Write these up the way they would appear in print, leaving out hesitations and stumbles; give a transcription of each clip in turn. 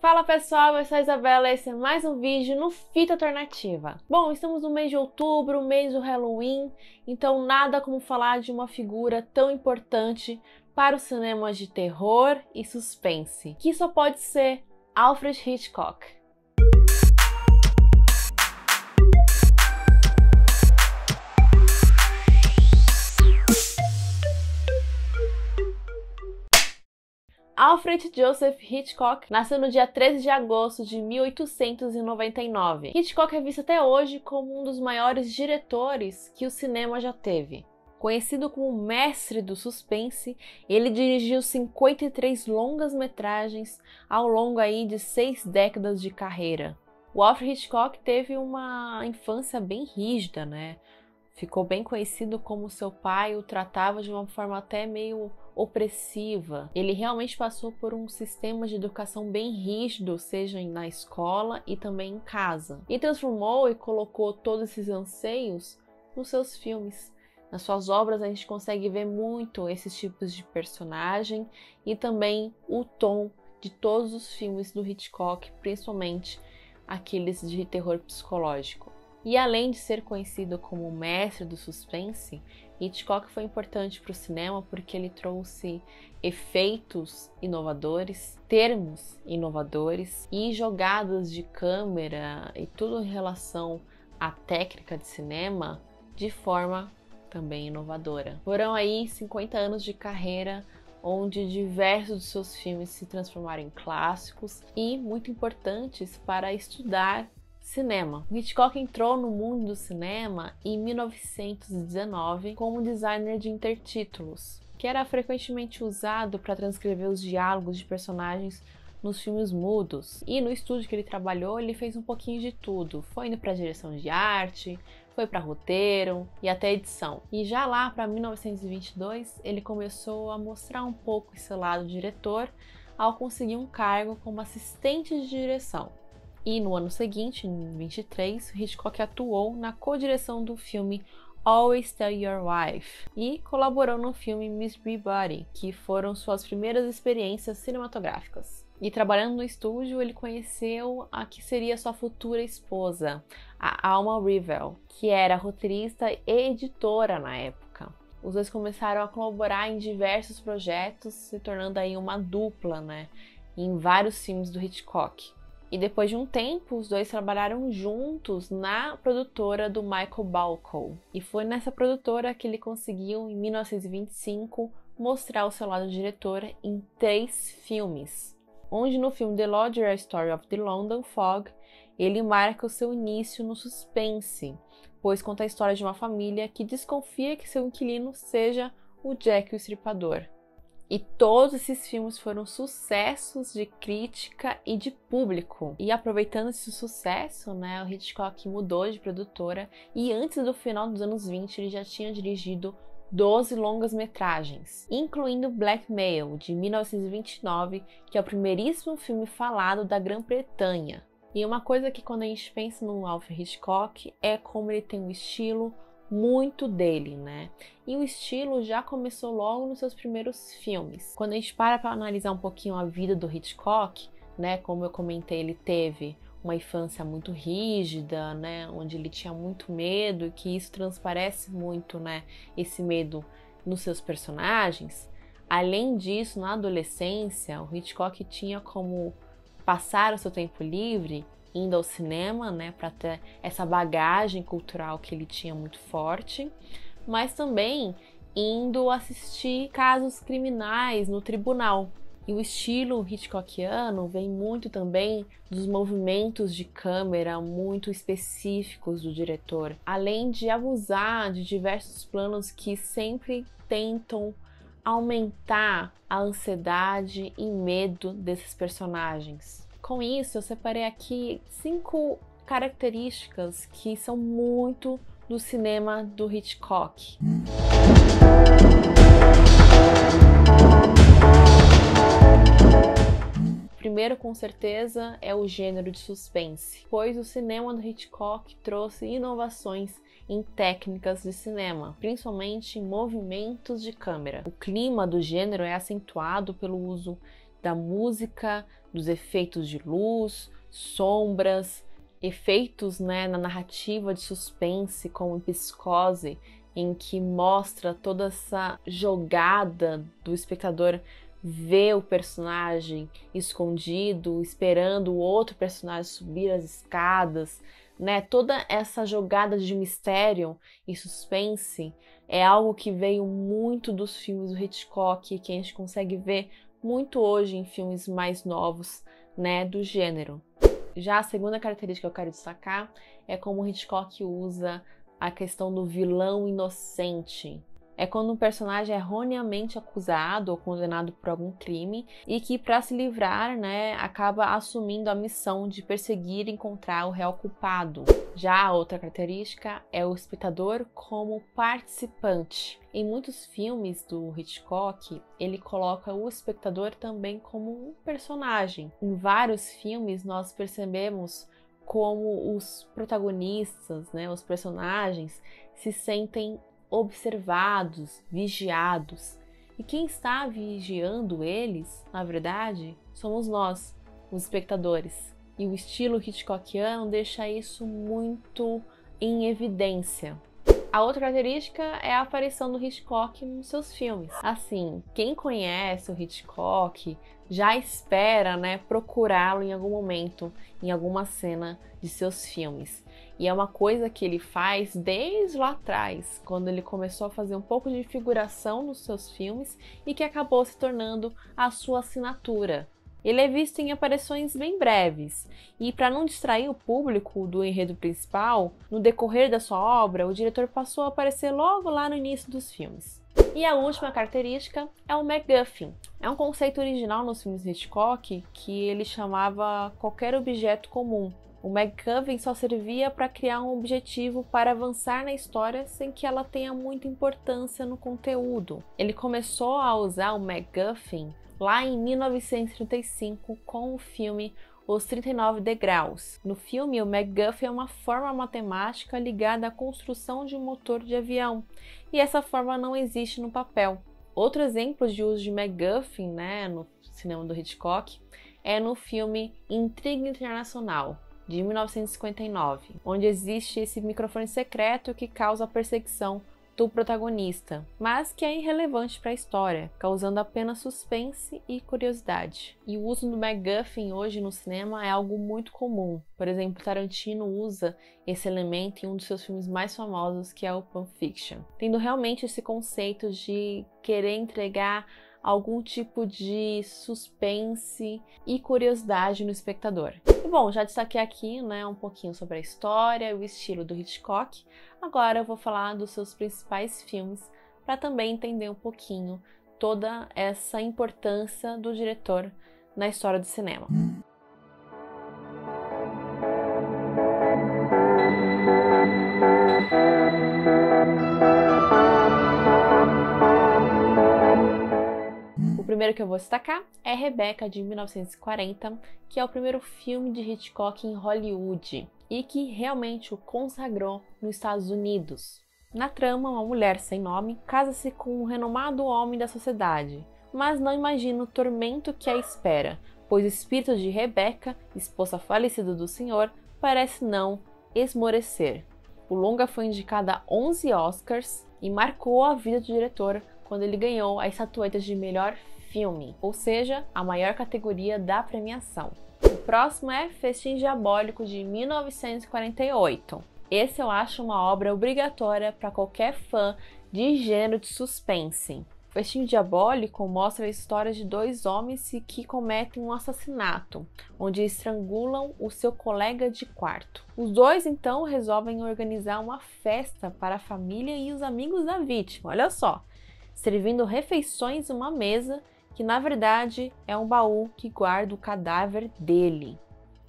Fala pessoal, eu sou a Isabela e esse é mais um vídeo no Fita Alternativa. Bom, estamos no mês de outubro, mês do Halloween, então nada como falar de uma figura tão importante para os cinemas de terror e suspense, que só pode ser Alfred Hitchcock. Alfred Joseph Hitchcock nasceu no dia 13 de agosto de 1899. Hitchcock é visto até hoje como um dos maiores diretores que o cinema já teve. Conhecido como mestre do suspense, ele dirigiu 53 longas-metragens ao longo aí de 6 décadas de carreira. O Alfred Hitchcock teve uma infância bem rígida, né? Ficou bem conhecido como seu pai o tratava de uma forma até meio opressiva. Ele realmente passou por um sistema de educação bem rígido, seja na escola e também em casa. E transformou e colocou todos esses anseios nos seus filmes. Nas suas obras a gente consegue ver muito esses tipos de personagem e também o tom de todos os filmes do Hitchcock, principalmente aqueles de terror psicológico. E além de ser conhecido como o mestre do suspense, Hitchcock foi importante para o cinema porque ele trouxe efeitos inovadores, termos inovadores e jogadas de câmera e tudo em relação à técnica de cinema de forma também inovadora. Foram aí 50 anos de carreira onde diversos dos seus filmes se transformaram em clássicos e muito importantes para estudar cinema. Hitchcock entrou no mundo do cinema em 1919 como designer de intertítulos, que era frequentemente usado para transcrever os diálogos de personagens nos filmes mudos. E no estúdio que ele trabalhou, ele fez um pouquinho de tudo. Foi indo para direção de arte, foi para roteiro e até edição. E já lá para 1922, ele começou a mostrar um pouco esse lado diretor ao conseguir um cargo como assistente de direção. E no ano seguinte, em 23, Hitchcock atuou na co-direção do filme Always Tell Your Wife e colaborou no filme Miss Peabody, que foram suas primeiras experiências cinematográficas. E trabalhando no estúdio, ele conheceu a que seria sua futura esposa, a Alma Revell, que era roteirista e editora na época. Os dois começaram a colaborar em diversos projetos, se tornando aí uma dupla, né, em vários filmes do Hitchcock. E depois de um tempo, os dois trabalharam juntos na produtora do Michael Balcon. E foi nessa produtora que ele conseguiu, em 1925, mostrar o seu lado diretor em 3 filmes. Onde no filme The Lodger, A Story of the London Fog, ele marca o seu início no suspense, pois conta a história de uma família que desconfia que seu inquilino seja o Jack o Estripador. E todos esses filmes foram sucessos de crítica e de público. E aproveitando esse sucesso, né, o Hitchcock mudou de produtora e antes do final dos anos 20 ele já tinha dirigido 12 longas-metragens, incluindo Blackmail, de 1929, que é o primeiríssimo filme falado da Grã-Bretanha. E uma coisa que quando a gente pensa no Alfred Hitchcock é como ele tem um estilo muito dele, né? E o estilo já começou logo nos seus primeiros filmes. Quando a gente para analisar um pouquinho a vida do Hitchcock, né? Como eu comentei, ele teve uma infância muito rígida, né? Onde ele tinha muito medo e que isso transparece muito, né? Esse medo nos seus personagens. Além disso, na adolescência, o Hitchcock tinha como passar o seu tempo livre indo ao cinema, né, para ter essa bagagem cultural que ele tinha muito forte, mas também indo assistir casos criminais no tribunal. E o estilo hitchcockiano vem muito também dos movimentos de câmera muito específicos do diretor, além de abusar de diversos planos que sempre tentam aumentar a ansiedade e medo desses personagens. Com isso, eu separei aqui 5 características que são muito do cinema do Hitchcock. Primeiro, com certeza, é o gênero de suspense, pois o cinema do Hitchcock trouxe inovações em técnicas de cinema, principalmente em movimentos de câmera. O clima do gênero é acentuado pelo uso da música, dos efeitos de luz, sombras, efeitos, né, na narrativa de suspense, como em Psicose, em que mostra toda essa jogada do espectador ver o personagem escondido, esperando o outro personagem subir as escadas, né? Toda essa jogada de mistério e suspense é algo que veio muito dos filmes do Hitchcock, que a gente consegue ver muito hoje em filmes mais novos, né, do gênero. Já a segunda característica que eu quero destacar é como o Hitchcock usa a questão do vilão inocente. É quando um personagem é erroneamente acusado ou condenado por algum crime e que, para se livrar, né, acaba assumindo a missão de perseguir e encontrar o réu culpado. Já a outra característica é o espectador como participante. Em muitos filmes do Hitchcock, ele coloca o espectador também como um personagem. Em vários filmes, nós percebemos como os protagonistas, né, os personagens, se sentem observados, vigiados. E quem está vigiando eles, na verdade, somos nós, os espectadores. E o estilo hitchcockiano deixa isso muito em evidência. A outra característica é a aparição do Hitchcock nos seus filmes. Assim, quem conhece o Hitchcock já espera, né, procurá-lo em algum momento, em alguma cena de seus filmes. E é uma coisa que ele faz desde lá atrás, quando ele começou a fazer um pouco de figuração nos seus filmes e que acabou se tornando a sua assinatura. Ele é visto em aparições bem breves, e para não distrair o público do enredo principal, no decorrer da sua obra, o diretor passou a aparecer logo lá no início dos filmes. E a última característica é o MacGuffin. É um conceito original nos filmes de Hitchcock que ele chamava qualquer objeto comum. O MacGuffin só servia para criar um objetivo para avançar na história sem que ela tenha muita importância no conteúdo. Ele começou a usar o MacGuffin lá em 1935 com o filme Os 39 Degraus. No filme, o MacGuffin é uma forma matemática ligada à construção de um motor de avião, e essa forma não existe no papel. Outro exemplo de uso de MacGuffin, né, no cinema do Hitchcock é no filme Intriga Internacional, de 1959, onde existe esse microfone secreto que causa a perseguição do protagonista, mas que é irrelevante para a história, causando apenas suspense e curiosidade. E o uso do MacGuffin hoje no cinema é algo muito comum. Por exemplo, Tarantino usa esse elemento em um dos seus filmes mais famosos, que é o Pulp Fiction, tendo realmente esse conceito de querer entregar algum tipo de suspense e curiosidade no espectador. E bom, já destaquei aqui, né, um pouquinho sobre a história e o estilo do Hitchcock. Agora eu vou falar dos seus principais filmes para também entender um pouquinho toda essa importância do diretor na história do cinema. O primeiro que eu vou destacar é Rebecca, de 1940, que é o primeiro filme de Hitchcock em Hollywood e que realmente o consagrou nos Estados Unidos. Na trama, uma mulher sem nome casa-se com um renomado homem da sociedade, mas não imagina o tormento que a espera, pois o espírito de Rebecca, esposa falecida do senhor, parece não esmorecer. O longa foi indicado a 11 Oscars e marcou a vida do diretor quando ele ganhou a estatueta de melhor filme, ou seja, a maior categoria da premiação. O próximo é Festim Diabólico, de 1948. Esse eu acho uma obra obrigatória para qualquer fã de gênero de suspense. Festim Diabólico mostra a história de dois homens que cometem um assassinato, onde estrangulam o seu colega de quarto. Os dois então resolvem organizar uma festa para a família e os amigos da vítima, olha só, servindo refeições em uma mesa que na verdade é um baú que guarda o cadáver dele.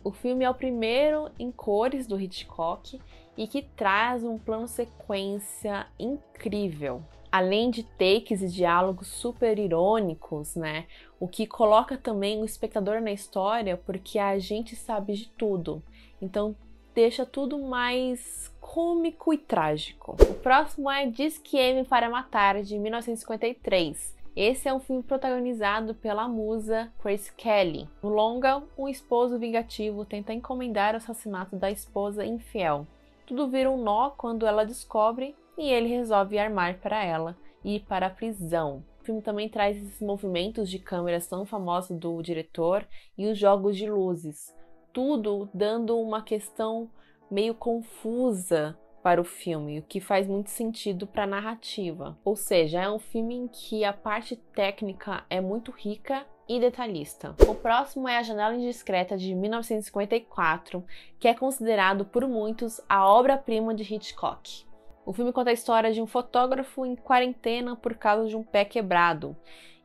O filme é o primeiro em cores do Hitchcock e que traz um plano sequência incrível, além de takes e diálogos super irônicos, né? O que coloca também o espectador na história, porque a gente sabe de tudo, então deixa tudo mais cômico e trágico. O próximo é Disque M para Matar, de 1953. Esse é um filme protagonizado pela musa Grace Kelly. No longa, um esposo vingativo tenta encomendar o assassinato da esposa infiel. Tudo vira um nó quando ela descobre e ele resolve armar para ela e ir para a prisão. O filme também traz esses movimentos de câmeras tão famosos do diretor e os jogos de luzes, tudo dando uma questão meio confusa para o filme, o que faz muito sentido para a narrativa. Ou seja, é um filme em que a parte técnica é muito rica e detalhista. O próximo é A Janela Indiscreta, de 1954, que é considerado por muitos a obra-prima de Hitchcock. O filme conta a história de um fotógrafo em quarentena por causa de um pé quebrado.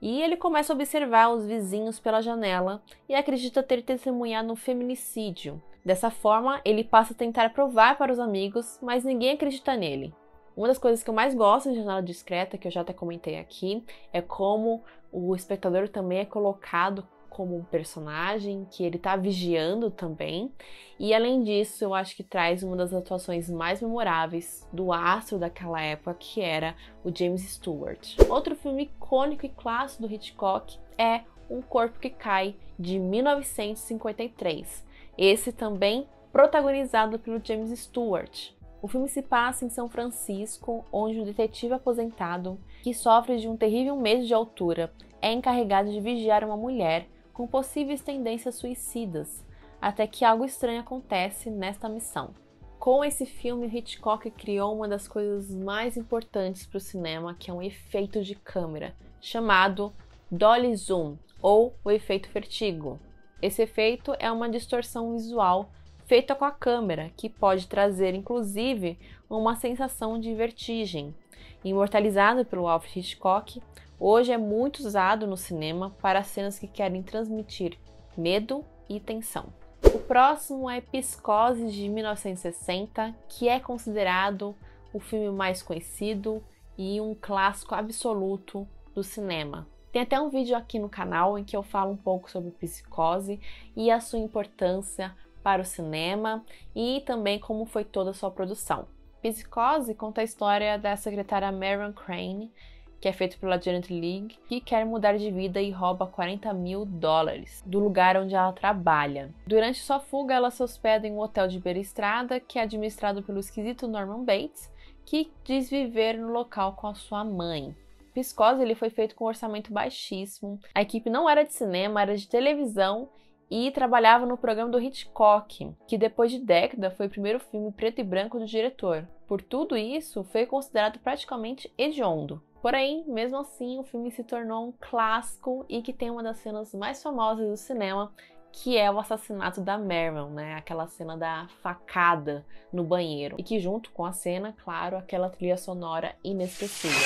E ele começa a observar os vizinhos pela janela e acredita ter testemunhado um feminicídio. Dessa forma, ele passa a tentar provar para os amigos, mas ninguém acredita nele. Uma das coisas que eu mais gosto de Janela Discreta, que eu já até comentei aqui, é como o espectador também é colocado como um personagem, que ele está vigiando também. E além disso, eu acho que traz uma das atuações mais memoráveis do astro daquela época, que era o James Stewart. Outro filme icônico e clássico do Hitchcock é Um Corpo que Cai, de 1953. Esse também protagonizado pelo James Stewart. O filme se passa em São Francisco, onde um detetive aposentado, que sofre de um terrível medo de altura, é encarregado de vigiar uma mulher com possíveis tendências suicidas, até que algo estranho acontece nesta missão. Com esse filme, Hitchcock criou uma das coisas mais importantes para o cinema, que é um efeito de câmera, chamado Dolly Zoom, ou o efeito vertigo. Esse efeito é uma distorção visual feita com a câmera, que pode trazer, inclusive, uma sensação de vertigem. Imortalizado pelo Alfred Hitchcock, hoje é muito usado no cinema para cenas que querem transmitir medo e tensão. O próximo é Psicose, de 1960, que é considerado o filme mais conhecido e um clássico absoluto do cinema. Tem até um vídeo aqui no canal em que eu falo um pouco sobre Psicose e a sua importância para o cinema e também como foi toda a sua produção. Psicose conta a história da secretária Marion Crane, que é feito pela Janet Leigh, que quer mudar de vida e rouba $40 mil do lugar onde ela trabalha. Durante sua fuga, ela se hospeda em um hotel de beira-estrada, que é administrado pelo esquisito Norman Bates, que diz viver no local com a sua mãe. Psicose ele foi feito com um orçamento baixíssimo, a equipe não era de cinema, era de televisão e trabalhava no programa do Hitchcock, que depois de década foi o primeiro filme preto e branco do diretor. Por tudo isso, foi considerado praticamente hediondo. Porém, mesmo assim, o filme se tornou um clássico e que tem uma das cenas mais famosas do cinema, que é o assassinato da Marion, né? Aquela cena da facada no banheiro. E que junto com a cena, claro, aquela trilha sonora inesquecível.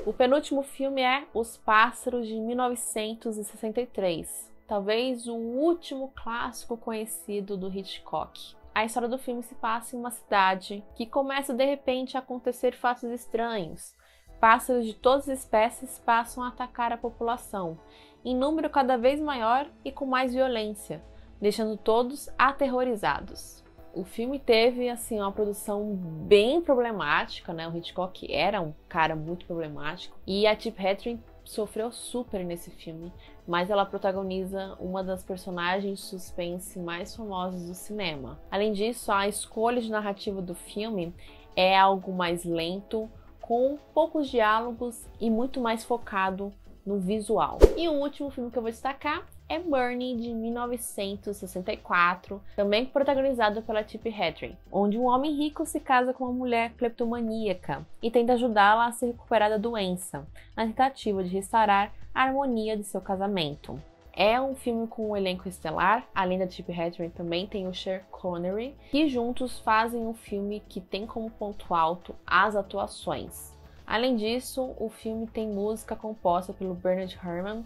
O penúltimo filme é Os Pássaros, de 1963. Talvez o último clássico conhecido do Hitchcock. A história do filme se passa em uma cidade que começa de repente a acontecer fatos estranhos. Pássaros de todas as espécies passam a atacar a população, em número cada vez maior e com mais violência, deixando todos aterrorizados. O filme teve assim uma produção bem problemática, né? O Hitchcock era um cara muito problemático e a Tippi Hedren sofreu super nesse filme, mas ela protagoniza uma das personagens de suspense mais famosas do cinema. Além disso, a escolha de narrativa do filme é algo mais lento, com poucos diálogos e muito mais focado no visual. E o último filme que eu vou destacar é Bernie, de 1964, também protagonizado pela Tippi Hedren, onde um homem rico se casa com uma mulher cleptomaníaca e tenta ajudá-la a se recuperar da doença, na tentativa de restaurar a harmonia de seu casamento. É um filme com um elenco estelar, além da Tippi Hedren também tem o Sean Connery, que juntos fazem um filme que tem como ponto alto as atuações. Além disso, o filme tem música composta pelo Bernard Herrmann,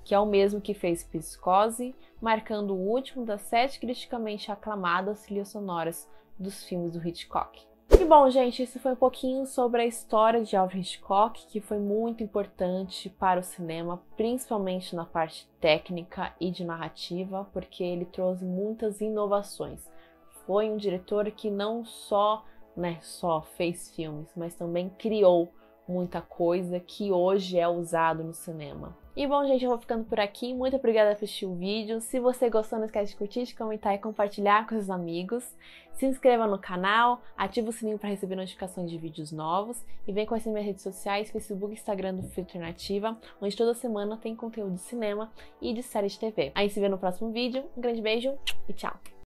que é o mesmo que fez Psicose, marcando o último das 7 criticamente aclamadas trilhas sonoras dos filmes do Hitchcock. E bom, gente, esse foi um pouquinho sobre a história de Alfred Hitchcock, que foi muito importante para o cinema, principalmente na parte técnica e de narrativa, porque ele trouxe muitas inovações. foi um diretor que não só fez filmes, mas também criou muita coisa que hoje é usado no cinema. E bom, gente, eu vou ficando por aqui. Muito obrigada por assistir o vídeo. Se você gostou, não esquece de curtir, de comentar e compartilhar com seus amigos. Se inscreva no canal, ativa o sininho para receber notificações de vídeos novos e vem conhecer minhas redes sociais, Facebook e Instagram do Filtro Alternativa, onde toda semana tem conteúdo de cinema e de série de TV. Aí se vê no próximo vídeo. Um grande beijo e tchau!